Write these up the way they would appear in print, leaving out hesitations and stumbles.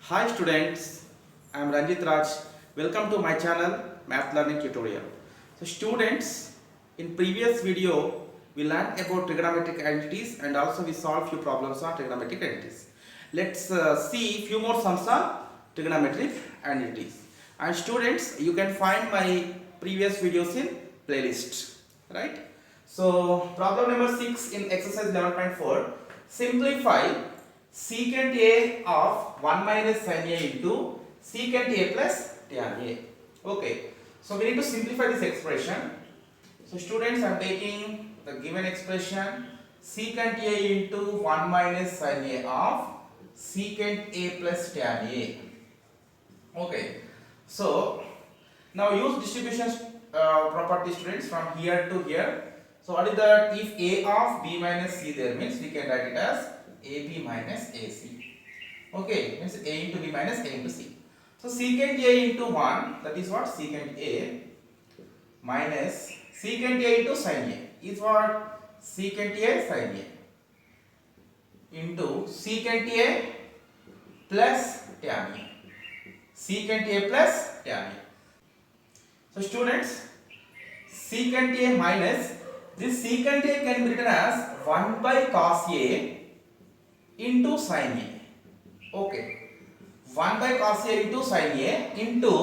Hi students, I am Ranjit Raj. Welcome to my channel Math Learning Tutorial. So students, in previous video we learned about trigonometric identities and also we solved few problems on trigonometric identities. Let's see few more sums on trigonometric identities. And students, you can find my previous videos in playlist, right? So problem number 6 in exercise 11.4, simplify secant a of 1 minus sin a into secant a plus tan a. Okay, so we need to simplify this expression. So students, I am taking the given expression secant a into 1 minus sin a of secant a plus tan a. Okay, so now use distribution property, students, from here to here. So what is that? If a of b minus c there means we can write it as ab minus ac. Okay, means a into b minus a into c. So secant a into 1, that is what? Secant a minus secant a into sin a is what? Secant a sin a into secant a plus tan a. Secant a plus tan a. So students, secant a minus, this secant a can be written as 1 by cos a into sin a. Okay, 1 by cos a into sin a into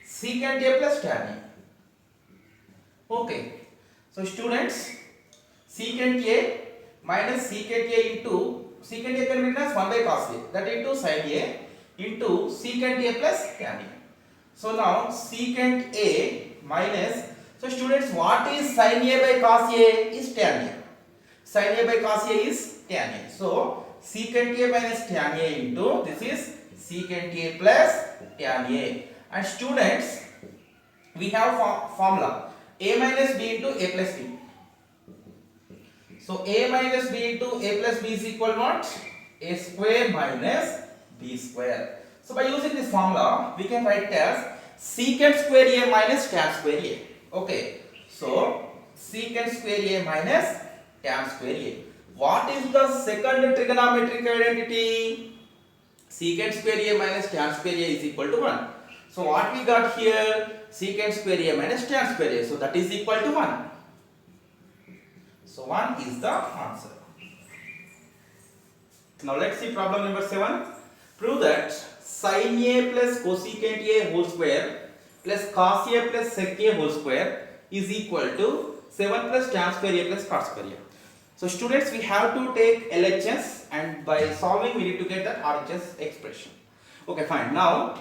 secant a plus tan a. Okay, so students, secant a minus secant a into secant a can be written as 1 by cos a, that into sin a into secant a plus tan a. So now secant a minus, so students, what is sin a by cos a? Is tan a. Sin a by cos a is tan a. So secant a minus tan a into, this is secant a plus tan a. And students, we have formula a minus b into a plus b. So a minus b into a plus b is equal to what? A square minus b square. So by using this formula, we can write it as secant square a minus tan square a. Okay, so secant square a minus tan square a. What is the second trigonometric identity? Secant square a minus tan square a is equal to 1. So what we got here? Secant square a minus tan square a. So that is equal to 1. So 1 is the answer. Now let's see problem number 7. Prove that sin a plus cosecant a whole square plus cos a plus sec a whole square is equal to 7 plus tan square a plus cos square a. So students, we have to take LHS and by solving we need to get the RHS expression. Okay, fine. Now,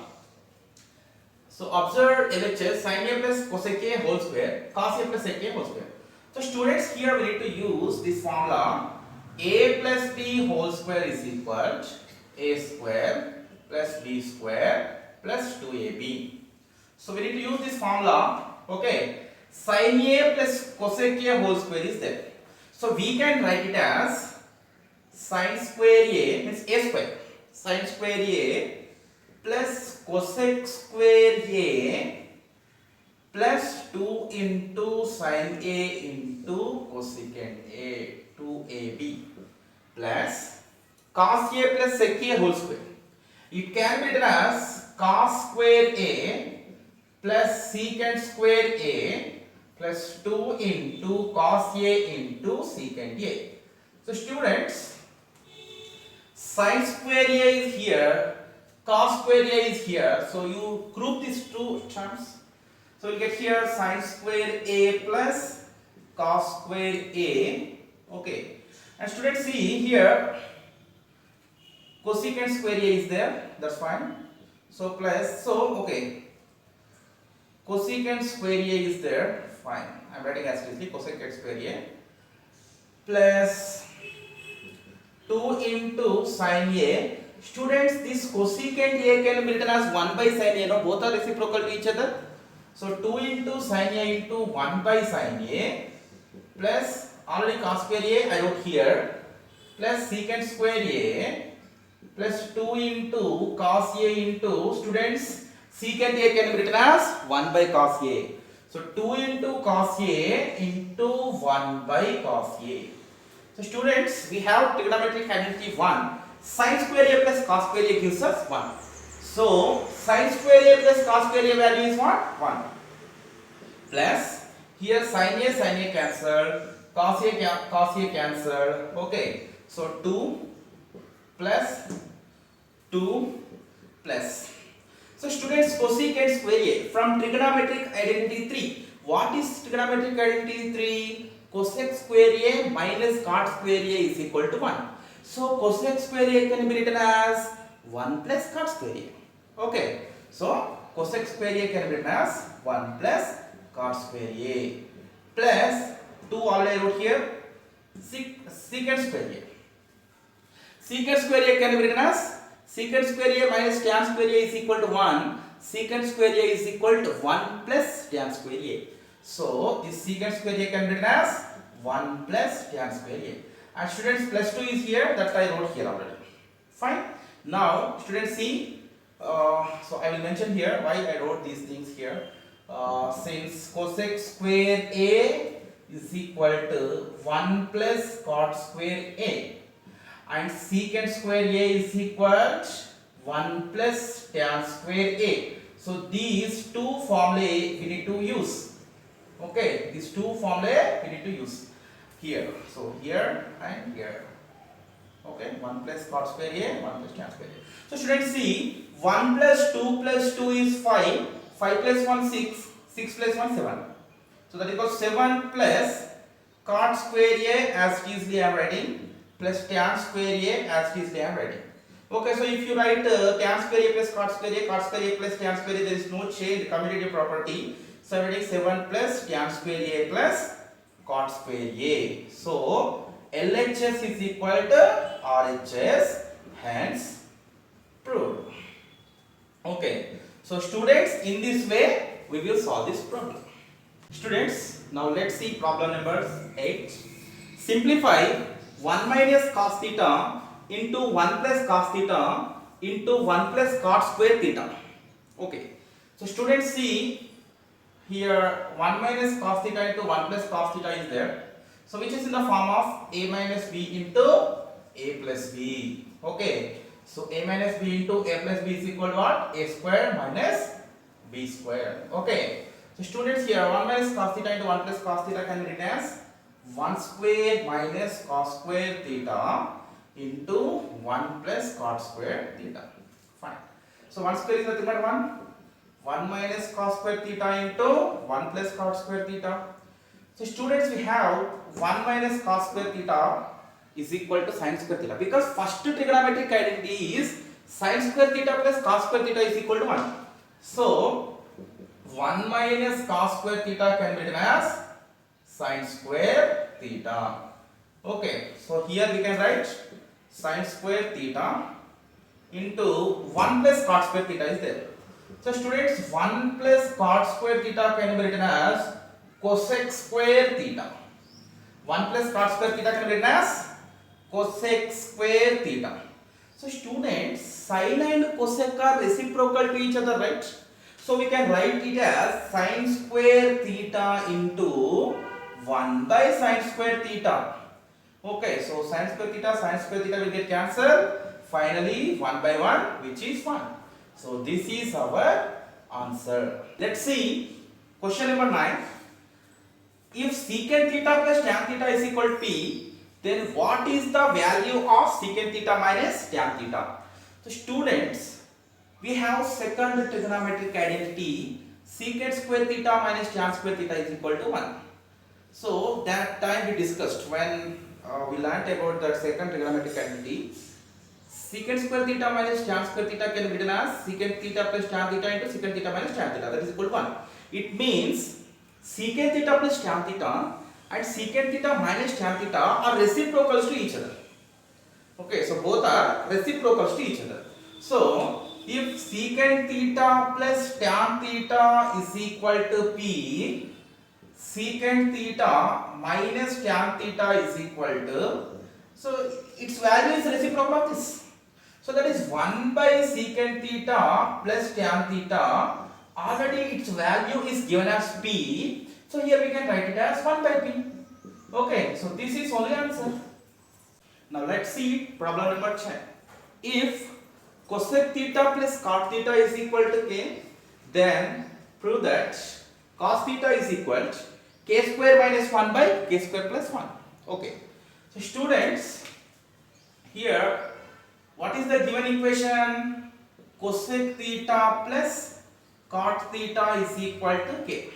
so observe LHS, sin a plus cosec a whole square, cos a plus sec a whole square. So students, here we need to use this formula a plus b whole square is equal to a square plus b square plus 2ab. So we need to use this formula. Okay, sin a plus cosec a whole square is there. So we can write it as sin square a means a square, sin square a plus cosec square a plus 2 into sin a into cosecant a, 2ab, plus cos a plus sec a whole square. It can be written as cos square a plus secant square a plus 2 into cos a into secant a. So students, sin square a is here, cos square a is here. So you group these two terms. So we get here sin square a plus cos square a. Okay, and students, see here cosecant square a is there, that's fine. So plus, so okay, cosecant square a is there, fine. I am writing as it is, cosecant square a plus 2 into sin a. Students, this cosecant a can be written as 1 by sin a. No, both are reciprocal to each other. So 2 into sin a into 1 by sin a plus already cos square a I wrote here plus secant square a plus 2 into cos a into, students, secant a can be written as 1 by cos a. So 2 into cos a into 1 by cos a. So students, we have trigonometric identity 1. Sin square a plus cos square a gives us 1. So sin square a plus cos square a value is what? 1. Plus here sin a cancelled, cos a cancelled. Okay. So 2 plus 2 plus. So students, cosecant square a from trigonometric identity 3. What is trigonometric identity 3? Cosec square a minus cot square a is equal to 1. So cosec square a can be written as 1 plus cot square a. Okay. So cosec square a can be written as 1 plus cot square a plus 2 already wrote here, secant square a. Secant square a can be written as secant square a minus tan square a is equal to 1. Secant square a is equal to 1 plus tan square a. So this secant square a can be written as 1 plus tan square a. And students, plus 2 is here, that I wrote here already. Fine. Now students see, so I will mention here why I wrote these things here. Since cosec square a is equal to 1 plus cot square a and secant square a is equal to 1 plus tan square a. So these two formulae we need to use. Okay, these two formulae we need to use here. So here and here. Okay, 1 plus cot square a, 1 plus tan square a. So students see, 1 plus 2 is 5, 5 plus 1 6, 6 plus 1 7. So that equals 7 plus cot square a as it is I am writing plus tan square a as it is I am writing. Okay, so if you write tan square a plus cot square a plus tan square a, there is no change commutative property. So I am writing 7 plus tan square a plus cot square a. So LHS is equal to RHS, hence proved. Okay, so students, in this way we will solve this problem. Students, now let's see problem number 8. Simplify 1 minus cos theta into 1 plus cos theta into 1 plus cot square theta. Okay, so students see, here 1 minus cos theta into 1 plus cos theta is there. So which is in the form of a minus b into a plus b. Okay, so a minus b into a plus b is equal to what? A square minus b square. Okay, so students, here 1 minus cos theta into 1 plus cos theta can be written as 1 square minus cos square theta into 1 plus cot square theta. Fine. So 1 square is nothing but 1. 1 minus cos square theta into 1 plus cot square theta. So students, we have 1 minus cos square theta is equal to sin square theta, because first trigonometric identity is sin square theta plus cos square theta is equal to 1. So 1 minus cos square theta can be written as sin square theta. Okay, so here we can write sin square theta into 1 plus cot square theta is there. So students, 1 plus cot square theta can be written as cosec square theta. 1 plus cot square theta can be written as cosec square theta. So students, sin and cosec are reciprocal to each other, right? So we can write it as sin square theta into 1 by sin square theta. Okay, so sin square theta will get cancelled. Finally 1 by 1, which is 1. So this is our answer. Let's see question number 9. If secant theta plus tan theta is equal to p, then what is the value of secant theta minus tan theta? So students, we have second trigonometric identity, secant square theta minus tan square theta is equal to 1. So that time we discussed when we learnt about that second trigonometric identity. Secant square theta minus tan square theta can be written as secant theta plus tan theta into secant theta minus tan theta, that is equal to 1. It means secant theta plus tan theta and secant theta minus tan theta are reciprocals to each other. Okay, so both are reciprocals to each other. So if secant theta plus tan theta is equal to p, secant theta minus tan theta is equal to, so its value is reciprocal of this. So that is 1 by secant theta plus tan theta. Already its value is given as p. So here we can write it as 1 by p. Okay, so this is only answer. Now let's see problem number 10. If cosec theta plus cot theta is equal to k, then prove that cos theta is equal to k square minus 1 by k square plus 1. Okay. So students, here what is the given equation? Cosec theta plus cot theta is equal to k.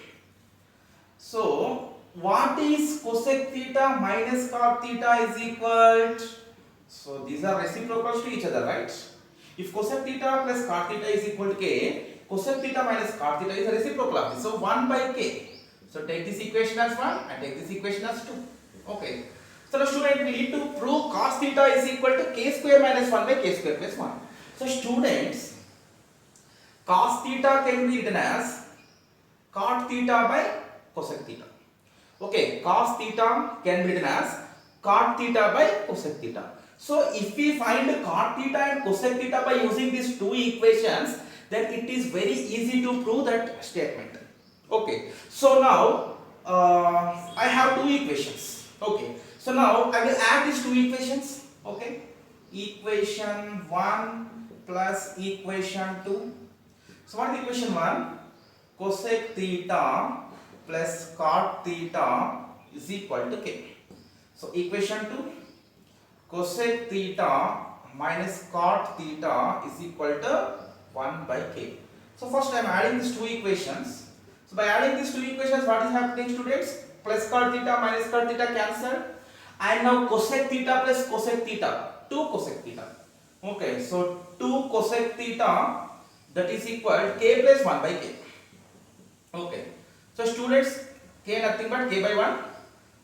So what is cosec theta minus cot theta is equal to? So these are reciprocals to each other, right? If cosec theta plus cot theta is equal to k, cosec theta minus cot theta is a reciprocal of this. So 1 by k. So take this equation as 1 and take this equation as 2. Okay. So now student, we need to prove cos theta is equal to k square minus 1 by k square plus 1. So students, cos theta can be written as cot theta by cosec theta. Okay, cos theta can be written as cot theta by cosec theta. So if we find cot theta and cosec theta by using these two equations, then it is very easy to prove that statement. Okay, so now I have two equations. Okay, so now I will add these two equations. Okay, equation 1 plus equation 2. So what is equation 1? Cosec theta plus cot theta is equal to k. So equation 2, cosec theta minus cot theta is equal to 1 by k. So first I am adding these two equations. So by adding these two equations, what is happening, students? Plus cot theta minus cot theta cancelled, and now cosec theta plus cosec theta, 2 cosec theta. Okay, so 2 cosec theta, that is equal k plus 1 by k. Okay, so students, k nothing but k by 1.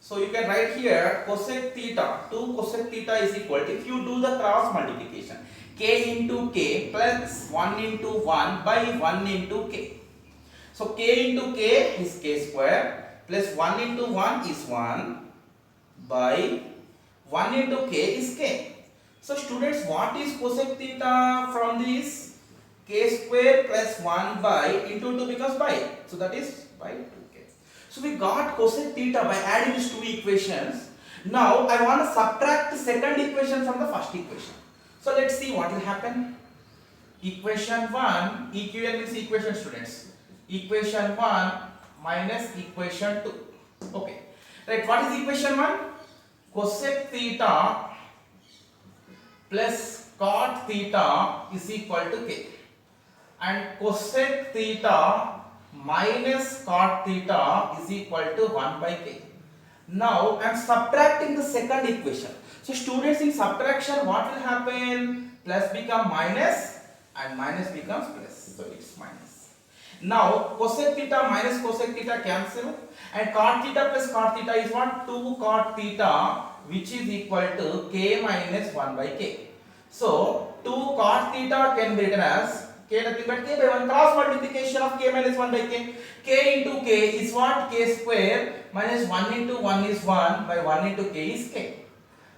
So you can write here cosec theta, 2 cosec theta is equal to, if you do the cross multiplication, k into k plus 1 into 1 by 1 into k. So k into k is k square plus 1 into 1 is 1 by 1 into k is k. So students, what is cosec theta from this? K square plus 1 by into 2 becomes by. So that is by 2k. So we got cosec theta by adding these two equations. Now I want to subtract the second equation from the first equation. So let's see what will happen. Equation 1, equivalent means equation, students. Equation 1 minus equation 2. Okay. Right, what is equation 1? Cosec theta plus cot theta is equal to k. And cosec theta minus cot theta is equal to 1 by k. Now I am subtracting the second equation. So students, in subtraction what will happen? Plus become minus and minus becomes plus. So it's minus. Now cosec theta minus cosec theta cancel, and cot theta plus cot theta is what? 2 cot theta, which is equal to k minus 1 by k. So 2 cot theta can be written as k nothing but k by 1, cross multiplication of k minus 1 by k. K into k is what? K square minus 1 into 1 is 1 by 1 into k is k.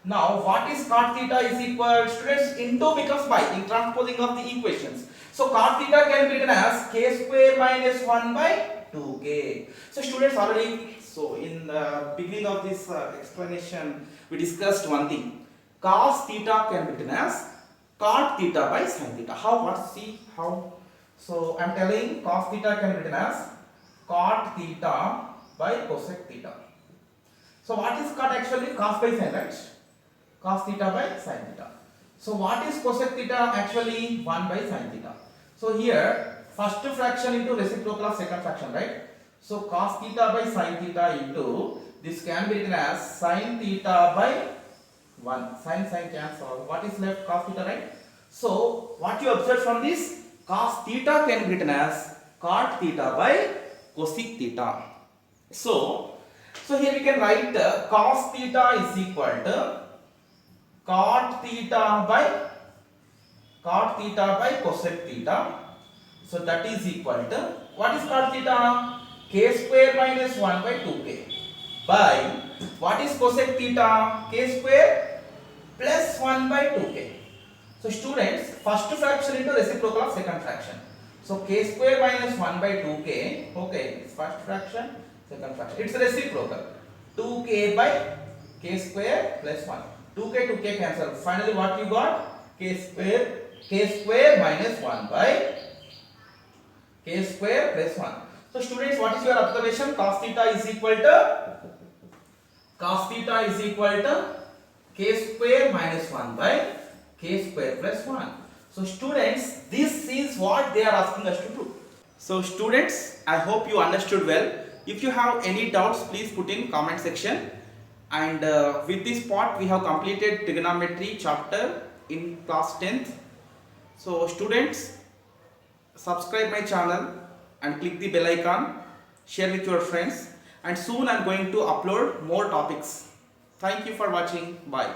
Now what is cot theta is equal, students, into becomes by in transposing of the equations. So cot theta can be written as k square minus 1 by 2k. So students, already, so in the beginning of this explanation we discussed one thing. Cos theta can be written as cot theta by sin theta. How? What? See how? So I am telling cos theta can be written as cot theta by cosec theta. So what is cot actually? Cos by sin, right? Cos theta by sin theta. So what is cosec theta actually? 1 by sin theta. So here first fraction into reciprocal of second fraction, right? So cos theta by sin theta into this can be written as sin theta by 1. Sin cancel. What is left? Cos theta, right? So what you observe from this? Cos theta can be written as cot theta by cosec theta. So here we can write cos theta is equal to cot theta by cosec theta. So that is equal to, what is cot theta? K square minus 1 by 2k by, what is cosec theta? K square plus 1 by 2k. So students, first fraction into reciprocal of second fraction. So k square minus 1 by 2k, okay, it's first fraction, second fraction. It's reciprocal. 2k by k square plus 1. 2k cancel. Finally what you got? K square minus 1 by k square plus 1. So students, what is your observation? Cos theta is equal to k square minus 1 by k square plus 1. So students, this is what they are asking us to do. So students, I hope you understood well. If you have any doubts, please put in comment section. And with this part, we have completed trigonometry chapter in class 10th. So students, subscribe my channel and click the bell icon, share with your friends, and soon I am going to upload more topics. Thank you for watching. Bye.